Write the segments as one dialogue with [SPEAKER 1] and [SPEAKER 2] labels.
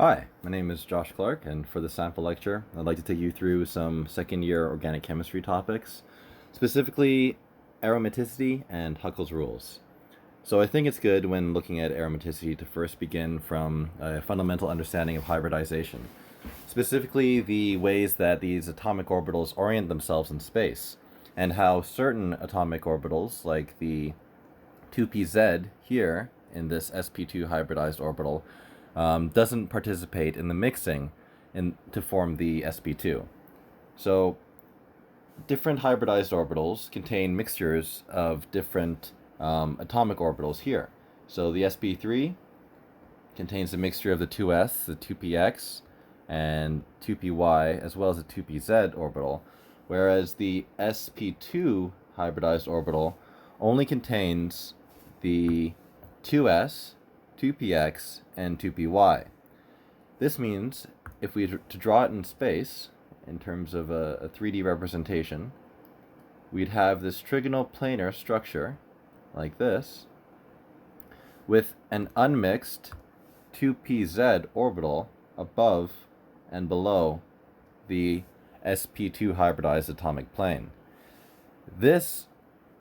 [SPEAKER 1] Hi, my name is Josh Clarke, and for this sample lecture, I'd like to take you through some second-year organic chemistry topics, specifically aromaticity and Huckel's rules. So I think it's good when looking at aromaticity to first begin from a fundamental understanding of hybridization, specifically the ways that these atomic orbitals orient themselves in space, and how certain atomic orbitals, like the 2pz here in this sp2 hybridized orbital, doesn't participate in the mixing to form the sp2. So different hybridized orbitals contain mixtures of different atomic orbitals here. So the sp3 contains a mixture of the 2s, the 2px, and 2py, as well as the 2pz orbital, whereas the sp2 hybridized orbital only contains the 2s, 2px, and 2py. This means if we to draw it in space, in terms of a 3D representation, we'd have this trigonoplanar structure, like this, with an unmixed 2pz orbital above and below the sp2 hybridized atomic plane. This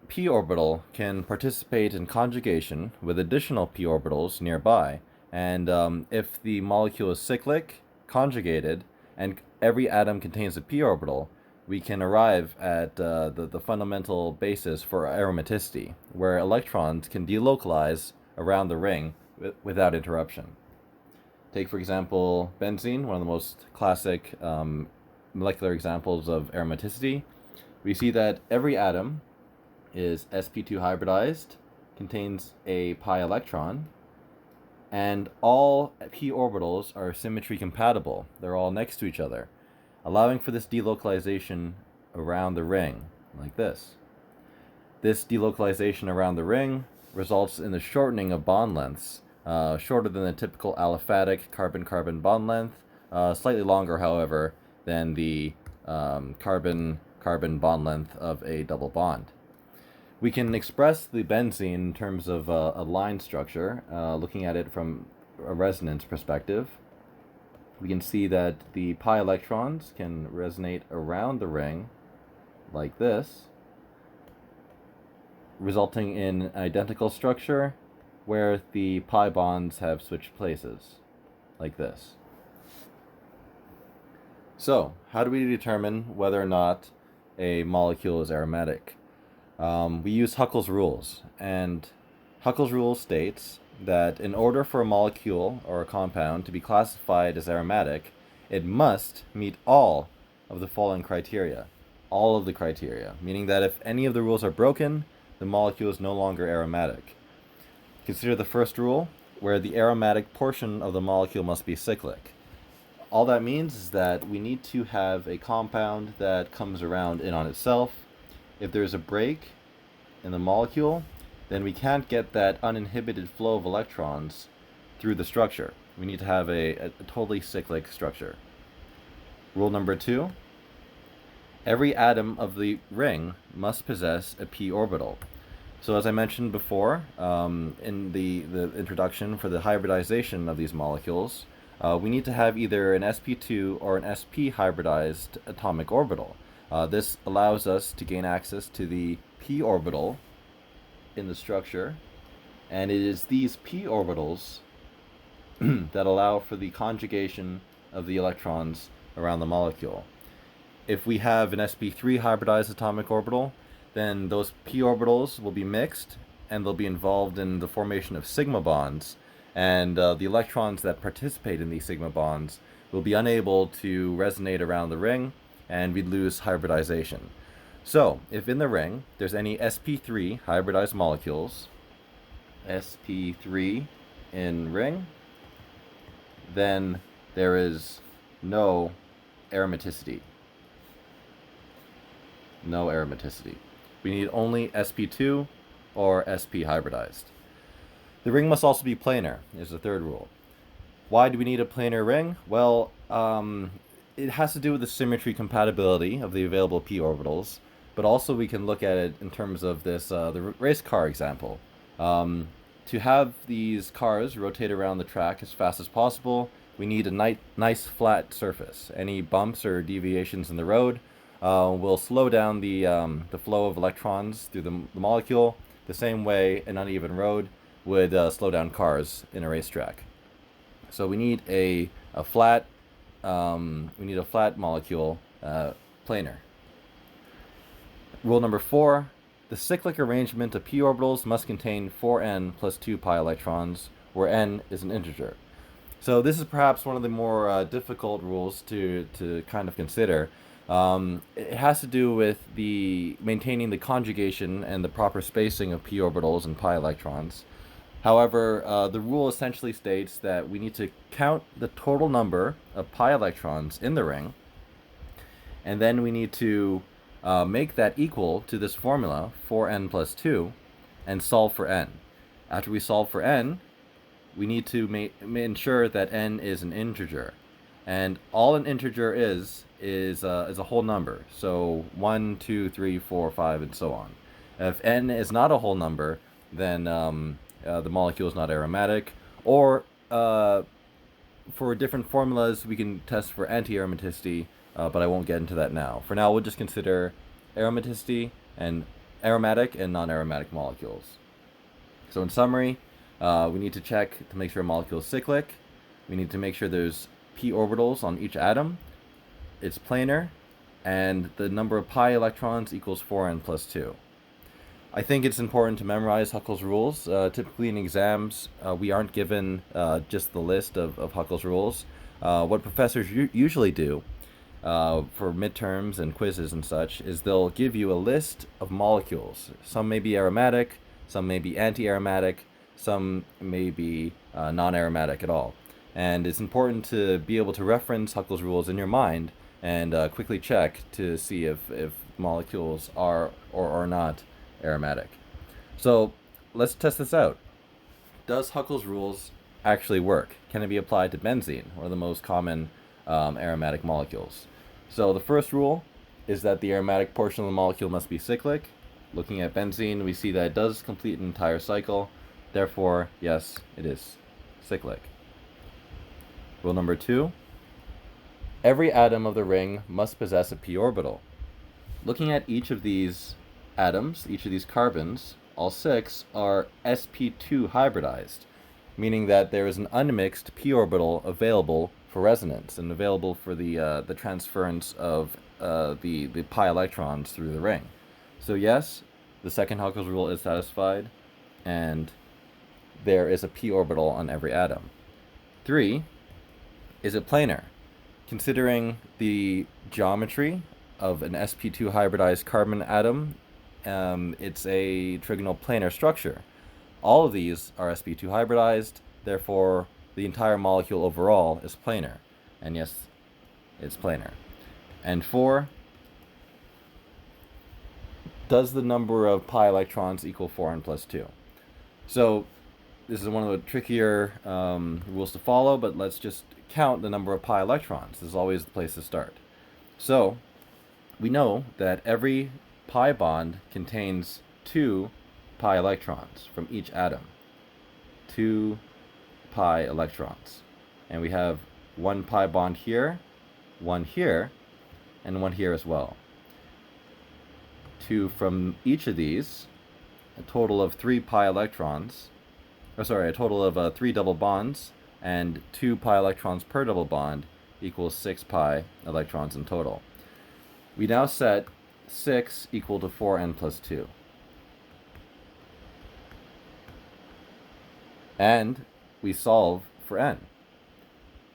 [SPEAKER 1] p orbital can participate in conjugation with additional p orbitals nearby, and if the molecule is cyclic, conjugated, and every atom contains a p orbital, we can arrive at the fundamental basis for aromaticity, where electrons can delocalize around the ring without interruption. Take, for example, benzene, one of the most classic molecular examples of aromaticity. We see that every atom is sp2 hybridized, contains a pi electron, and all p orbitals are symmetry compatible. They're all next to each other, allowing for this delocalization around the ring, like this. This delocalization around the ring results in the shortening of bond lengths, shorter than the typical aliphatic carbon-carbon bond length, slightly longer, however, than the carbon-carbon bond length of a double bond. We can express the benzene in terms of a line structure, looking at it from a resonance perspective. We can see that the pi electrons can resonate around the ring like this, resulting in an identical structure where the pi bonds have switched places, like this. So, how do we determine whether or not a molecule is aromatic? We use Huckel's rules, and Huckel's rule states that in order for a molecule or a compound to be classified as aromatic, it must meet all of the following criteria. All of the criteria, meaning that if any of the rules are broken, the molecule is no longer aromatic. Consider the first rule, where the aromatic portion of the molecule must be cyclic. All that means is that we need to have a compound that comes around in on itself. If there's a break in the molecule, then we can't get that uninhibited flow of electrons through the structure. We need to have a totally cyclic structure. Rule number 2, every atom of the ring must possess a p orbital. So as I mentioned before, in the introduction for the hybridization of these molecules, we need to have either an sp2 or an sp hybridized atomic orbital. This allows us to gain access to the p orbital in the structure, and it is these p orbitals that allow for the conjugation of the electrons around the molecule. If we have an sp3 hybridized atomic orbital, then those p orbitals will be mixed and they'll be involved in the formation of sigma bonds, and the electrons that participate in these sigma bonds will be unable to resonate around the ring, and we'd lose hybridization. So, if in the ring there's any sp3 hybridized molecules, sp3 in ring, then there is no aromaticity. No aromaticity. We need only sp2 or sp hybridized. The ring must also be planar, is the third rule. Why do we need a planar ring? Well, it has to do with the symmetry compatibility of the available p orbitals, but also we can look at it in terms of this the race car example. To have these cars rotate around the track as fast as possible, we need a nice flat surface. Any bumps or deviations in the road will slow down the flow of electrons through the molecule, the same way an uneven road would slow down cars in a racetrack. So we need a flat molecule, planar. Rule number 4: the cyclic arrangement of p orbitals must contain 4n plus 2 pi electrons, where n is an integer. So this is perhaps one of the more difficult rules to kind of consider. It has to do with maintaining the conjugation and the proper spacing of p orbitals and pi electrons. However, the rule essentially states that we need to count the total number of pi electrons in the ring, and then we need to make that equal to this formula, 4n plus 2, and solve for n. After we solve for n, we need to ensure that n is an integer. And all an integer is a whole number. So 1, 2, 3, 4, 5, and so on. If n is not a whole number, then the molecule is not aromatic. Or for different formulas, we can test for anti-aromaticity, but I won't get into that now. For now, we'll just consider aromaticity and aromatic and non-aromatic molecules. So in summary, we need to check to make sure a molecule is cyclic. We need to make sure there's p orbitals on each atom. It's planar, and the number of pi electrons equals 4n plus 2. I think it's important to memorize Huckel's rules. Typically in exams, we aren't given just the list of Huckel's rules. What professors usually do for midterms and quizzes and such is they'll give you a list of molecules. Some may be aromatic, some may be anti-aromatic, some may be non-aromatic at all. And it's important to be able to reference Huckel's rules in your mind and quickly check to see if molecules are or are not aromatic. So let's test this out. Does Huckel's rules actually work? Can it be applied to benzene, one of the most common aromatic molecules? So the first rule is that the aromatic portion of the molecule must be cyclic. Looking at benzene, we see that it does complete an entire cycle. Therefore, yes, it is cyclic. Rule number 2, every atom of the ring must possess a p orbital. Looking at each of these atoms, each of these carbons, all 6 are sp2 hybridized, meaning that there is an unmixed p orbital available for resonance and available for the transference of the pi electrons through the ring. So yes, the second Huckel's rule is satisfied, and there is a p orbital on every atom. 3, is it planar? Considering the geometry of an sp2 hybridized carbon atom, it's a trigonal planar structure. All of these are sp2 hybridized, therefore the entire molecule overall is planar. And yes, it's planar. And 4, does the number of pi electrons equal 4n plus 2? So this is one of the trickier rules to follow, but let's just count the number of pi electrons. This is always the place to start. So we know that every pi bond contains 2 pi electrons from each atom. 2 pi electrons. And we have 1 pi bond here, 1 here, and 1 here as well. 2 from each of these, a total of 3 pi electrons, a total of 3 double bonds, and 2 pi electrons per double bond equals 6 pi electrons in total. We now set 6 equal to 4n plus 2. And we solve for n.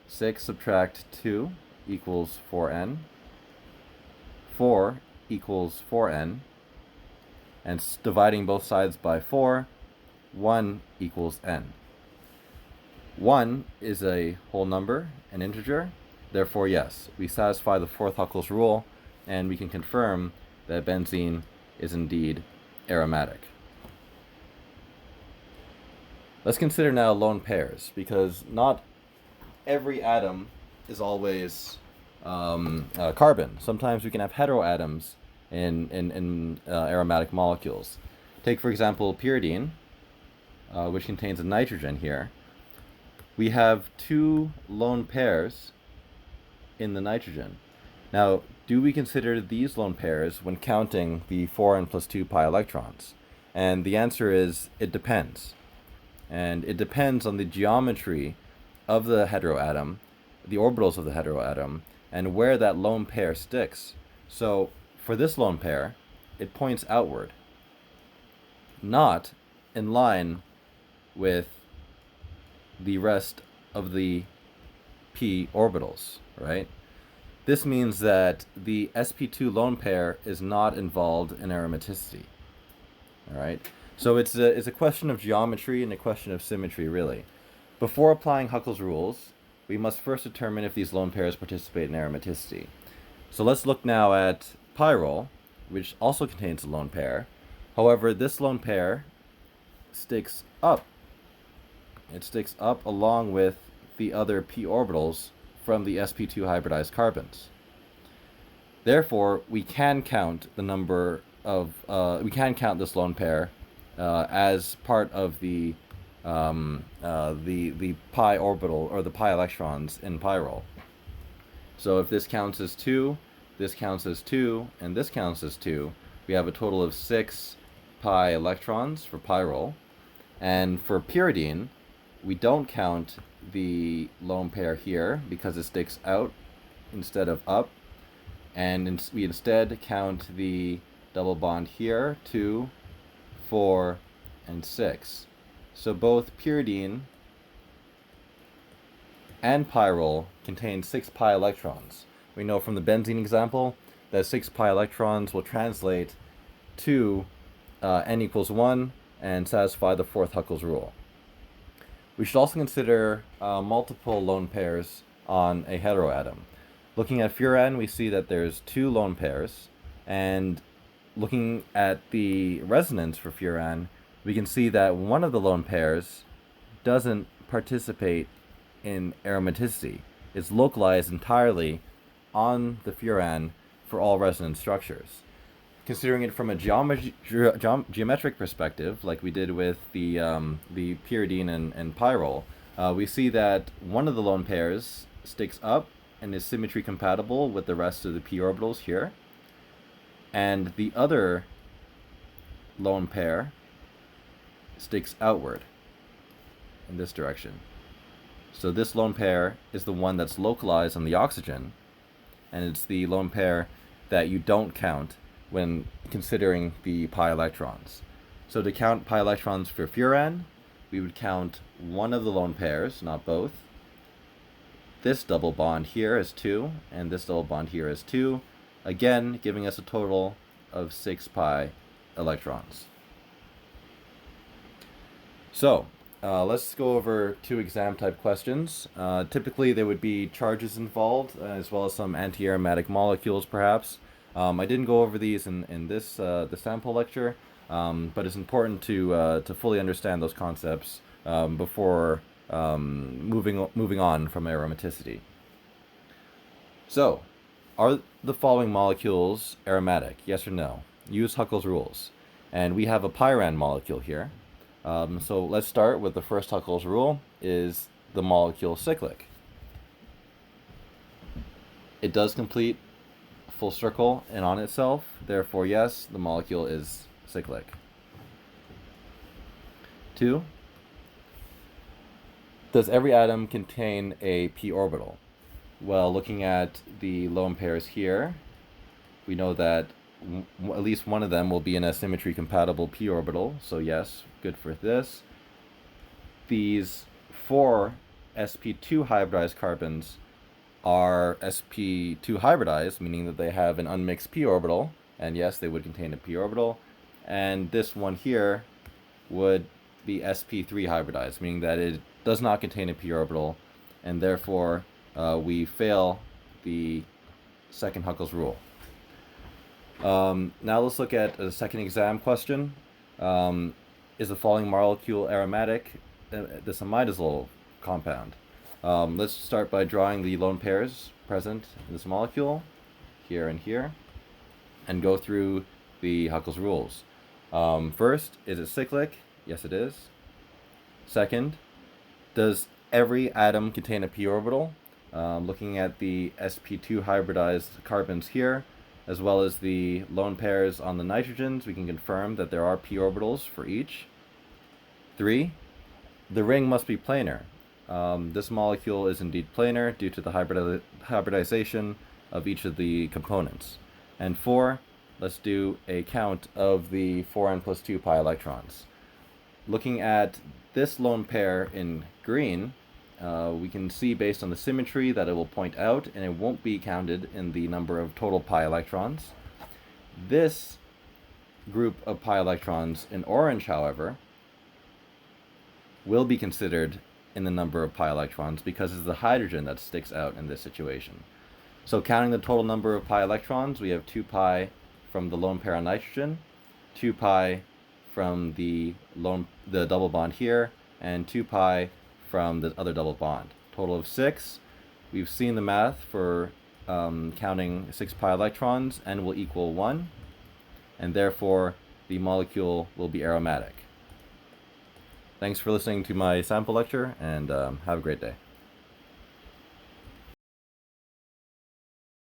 [SPEAKER 1] 6 subtract 2 equals 4n. 4 equals 4n. And dividing both sides by 4, 1 equals n. 1 is a whole number, an integer. Therefore, yes, we satisfy the fourth Huckel's rule, and we can confirm that benzene is indeed aromatic. Let's consider now lone pairs, because not every atom is always carbon. Sometimes we can have heteroatoms in aromatic molecules. Take, for example, pyridine, which contains a nitrogen here. we have two lone pairs in the nitrogen. Now, do we consider these lone pairs when counting the 4n plus 2 pi electrons? And the answer is it depends. And it depends on the geometry of the heteroatom, the orbitals of the heteroatom, and where that lone pair sticks. So for this lone pair, it points outward, not in line with the rest of the p orbitals, right? This means that the sp2 lone pair is not involved in aromaticity. All right, so it's a question of geometry and a question of symmetry, really. Before applying Huckel's rules, we must first determine if these lone pairs participate in aromaticity. So let's look now at pyrrole, which also contains a lone pair. However, this lone pair sticks up. It sticks up along with the other p orbitals from the sp2 hybridized carbons. Therefore, we can count the number of we can count this lone pair as part of the pi orbital or the pi electrons in pyrrole. So if this counts as 2, this counts as 2, and this counts as 2, we have a total of 6 pi electrons for pyrrole. And for pyridine, we don't count the lone pair here because it sticks out instead of up, and we instead count the double bond here, 2, 4, and 6. So both pyridine and pyrrole contain 6 pi electrons. We know from the benzene example that 6 pi electrons will translate to n equals 1 and satisfy the fourth Huckel's rule. We should also consider multiple lone pairs on a heteroatom. Looking at furan, we see that there's 2 lone pairs, and looking at the resonance for furan, we can see that one of the lone pairs doesn't participate in aromaticity. It's localized entirely on the furan for all resonance structures. Considering it from a geometric perspective, like we did with the pyridine and pyrrole, we see that one of the lone pairs sticks up and is symmetry compatible with the rest of the p orbitals here, and the other lone pair sticks outward in this direction. So this lone pair is the one that's localized on the oxygen, and it's the lone pair that you don't count when considering the pi electrons. So to count pi electrons for furan, we would count one of the lone pairs, not both. This double bond here is 2, and this double bond here is 2, again giving us a total of 6 pi electrons. So let's go over 2 exam type questions. Typically there would be charges involved, as well as some anti-aromatic molecules perhaps. I didn't go over these in this the sample lecture, but it's important to fully understand those concepts before moving on from aromaticity. So, are the following molecules aromatic? Yes or no? Use Huckel's rules. And we have a pyran molecule here. So let's start with the first Huckel's rule, is the molecule cyclic. It does complete full circle and on itself, therefore yes, the molecule is cyclic. 2, does every atom contain a p orbital? Well, looking at the lone pairs here, we know that at least one of them will be in a symmetry compatible p orbital, so yes, good for this. These 4 sp2 hybridized carbons are sp2 hybridized, meaning that they have an unmixed p orbital, and yes, they would contain a p orbital. And this one here would be sp3 hybridized, meaning that it does not contain a p orbital, and therefore we fail the second Huckel's rule. Now let's look at a second exam question. Is the following molecule aromatic? This imidazole compound. Let's start by drawing the lone pairs present in this molecule, here and here, and go through the Huckel's rules. First, is it cyclic? Yes, it is. Second, does every atom contain a p orbital. Looking at the sp2 hybridized carbons here, as well as the lone pairs on the nitrogens, we can confirm that there are p orbitals for each. 3. The ring must be planar. This molecule is indeed planar due to the hybridization of each of the components. And 4, let's do a count of the 4n plus 2 pi electrons. Looking at this lone pair in green, we can see based on the symmetry that it will point out and it won't be counted in the number of total pi electrons. This group of pi electrons in orange, however, will be considered in the number of pi electrons because it's the hydrogen that sticks out in this situation. So counting the total number of pi electrons, we have 2 pi from the lone pair on nitrogen, 2 pi from the double bond here, and 2 pi from the other double bond. Total of 6. We've seen the math for counting 6 pi electrons. N will equal 1, and therefore the molecule will be aromatic. Thanks for listening to my sample lecture, and have a great day.